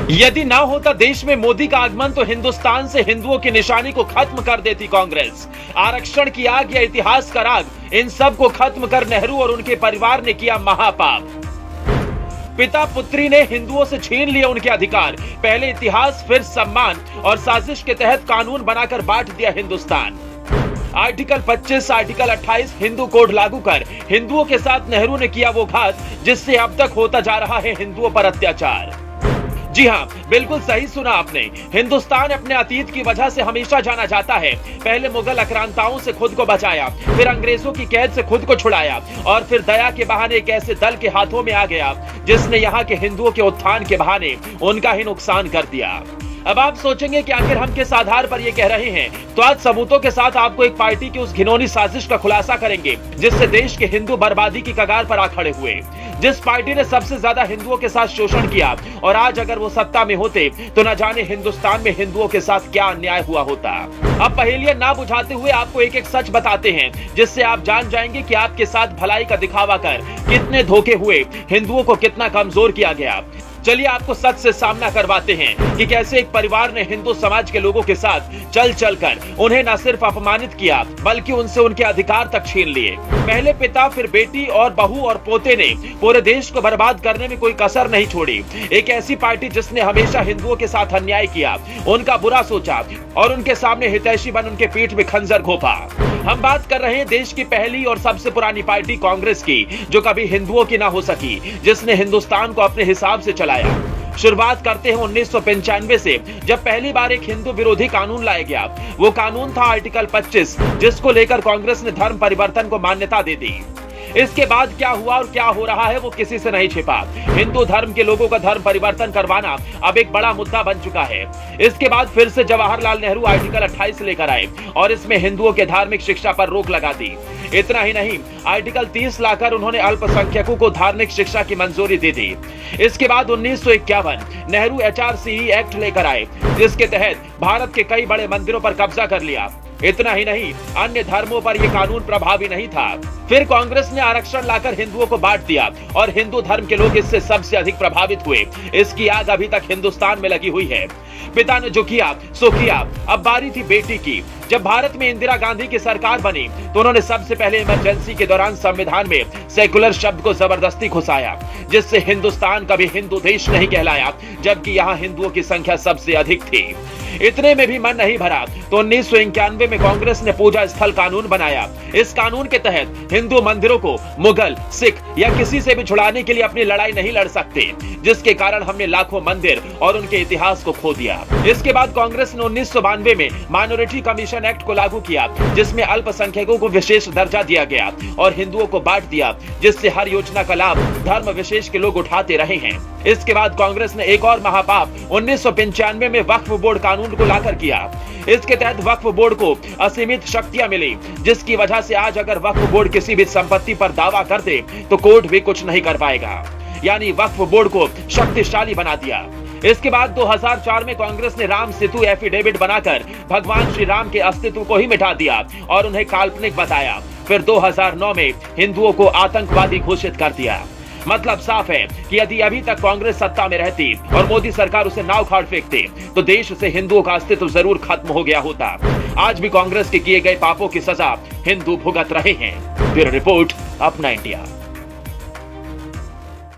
यदि ना होता देश में मोदी का आगमन तो हिंदुस्तान से हिंदुओं की निशानी को खत्म कर देती कांग्रेस। आरक्षण की आग या इतिहास का राग, इन सब को खत्म कर नेहरू और उनके परिवार ने किया महापाप। पिता पुत्री ने हिंदुओं से छीन लिए उनके अधिकार, पहले इतिहास फिर सम्मान, और साजिश के तहत कानून बनाकर बांट दिया Hindustan. Article 25, article 28 Hindu code लागू कर हिंदुओं के साथ नेहरू ने किया वो घात जिससे अब तक होता जा रहा है हिंदुओं पर अत्याचार। जी हां, बिल्कुल सही सुना आपने। हिंदुस्तान अपने अतीत की वजह से हमेशा जाना जाता है। पहले मुगल आक्रांताओं से खुद को बचाया, फिर अंग्रेजों की कैद से खुद को छुड़ाया, और फिर दया के बहाने एक ऐसे दल के हाथों में आ गया जिसने यहाँ के हिंदुओं के उत्थान के बहाने उनका ही नुकसान कर दिया। अब आप सोचेंगे कि आखिर हम किस आधार पर ये कह रहे हैं, तो आज सबूतों के साथ आपको एक पार्टी की उस घिनौनी साजिश का खुलासा करेंगे जिससे देश के हिंदू बर्बादी की कगार पर आ खड़े हुए। जिस पार्टी ने सबसे ज्यादा हिंदुओं के साथ शोषण किया, और आज अगर वो सत्ता में होते तो न जाने हिंदुस्तान में हिंदुओं के साथ क्या अन्याय हुआ होता। अब पहेलियां ना बुझाते हुए आपको एक एक सच बताते हैं जिससे आप जान जाएंगे कि आपके साथ भलाई का दिखावा कर कितने धोखे हुए, हिंदुओं को कितना कमजोर किया गया। चलिए आपको सच से सामना करवाते हैं कि कैसे एक परिवार ने हिंदू समाज के लोगों के साथ चल चल कर उन्हें न सिर्फ अपमानित किया बल्कि उनसे उनके अधिकार तक छीन लिए। पहले पिता, फिर बेटी और बहू और पोते ने पूरे देश को बर्बाद करने में कोई कसर नहीं छोड़ी। एक ऐसी पार्टी जिसने हमेशा हिंदुओं के साथ अन्याय किया, उनका बुरा सोचा और उनके सामने हितैषी बन उनके पीठ में खंजर घोंपा। हम बात कर रहे हैं देश की पहली और सबसे पुरानी पार्टी कांग्रेस की, जो कभी हिंदुओं की ना हो सकी, जिसने हिंदुस्तान को अपने हिसाब से चलाया। शुरुआत करते हैं 1995 से, जब पहली बार एक हिंदू विरोधी कानून लाया गया। वो कानून था आर्टिकल 25, जिसको लेकर कांग्रेस ने धर्म परिवर्तन को मान्यता दे दी। इसके बाद क्या हुआ और क्या हो रहा है वो किसी से नहीं छिपा। हिंदू धर्म के लोगों का धर्म परिवर्तन करवाना अब एक बड़ा मुद्दा बन चुका है। इसके बाद फिर से जवाहरलाल नेहरू आर्टिकल 28 लेकर आए और इसमें हिंदुओं के धार्मिक शिक्षा पर रोक लगा दी। इतना ही नहीं, आर्टिकल 30 लाकर उन्होंने अल्पसंख्यकों को धार्मिक शिक्षा की मंजूरी दे दी। इसके बाद 1951 नेहरू HRCE एक्ट लेकर आए, जिसके तहत भारत के कई बड़े मंदिरों पर कब्जा कर लिया। इतना ही नहीं, अन्य धर्मों पर यह कानून प्रभावी नहीं था। फिर कांग्रेस ने आरक्षण लाकर हिंदुओं को बांट दिया और हिंदू धर्म के लोग इससे सबसे अधिक प्रभावित हुए। इसकी आग अभी तक हिंदुस्तान में लगी हुई है। पिता ने जो किया सो किया। अब बारी थी बेटी की। जब भारत में इंदिरा गांधी की सरकार बनी तो उन्होंने सबसे पहले इमरजेंसी के दौरान संविधान में सेकुलर शब्द को जबरदस्ती घुसाया, जिससे हिंदुस्तान कभी हिंदू देश नहीं कहलाया, जबकि यहाँ हिंदुओं की संख्या सबसे अधिक थी। इतने में भी मन नहीं भरा तो 1991 में कांग्रेस ने पूजा स्थल कानून बनाया। इस कानून के तहत हिंदू मंदिरों को मुगल, सिख या किसी से भी छुड़ाने के लिए अपनी लड़ाई नहीं लड़ सकते, जिसके कारण हमने लाखों मंदिर और उनके इतिहास को खो दिया। इसके बाद कांग्रेस ने 1992 में माइनॉरिटी कमीशन एक्ट को लागू किया, जिसमें अल्पसंख्यकों को विशेष दर्जा दिया गया और हिंदुओं को बांट दिया, जिससे हर योजना का लाभ धर्म विशेष के लोग उठाते रहे हैं। इसके बाद कांग्रेस ने एक और महापाप 1995 में वक्फ बोर्ड कानून को लाकर किया। इसके तहत वक्फ बोर्ड को असीमित शक्तियां मिली, जिसकी वजह से आज अगर वक्फ बोर्ड किसी भी संपत्ति पर दावा कर दे तो कोर्ट भी कुछ नहीं कर पाएगा। यानी वक्फ बोर्ड को शक्तिशाली बना दिया। इसके बाद 2004 में कांग्रेस ने राम सेतु एफिडेविट बनाकर भगवान श्री राम के अस्तित्व को ही मिटा दिया और उन्हें काल्पनिक बताया। फिर 2009 में हिंदुओं को आतंकवादी घोषित कर दिया। मतलब साफ है कि यदि अभी तक कांग्रेस सत्ता में रहती और मोदी सरकार उसे नाव खाड़ फेंकते तो देश से हिंदुओं का अस्तित्व जरूर खत्म हो गया होता। आज भी कांग्रेस के किए गए पापों की सजा हिंदू भुगत रहे हैं। ब्यूरो रिपोर्ट, अपना इंडिया।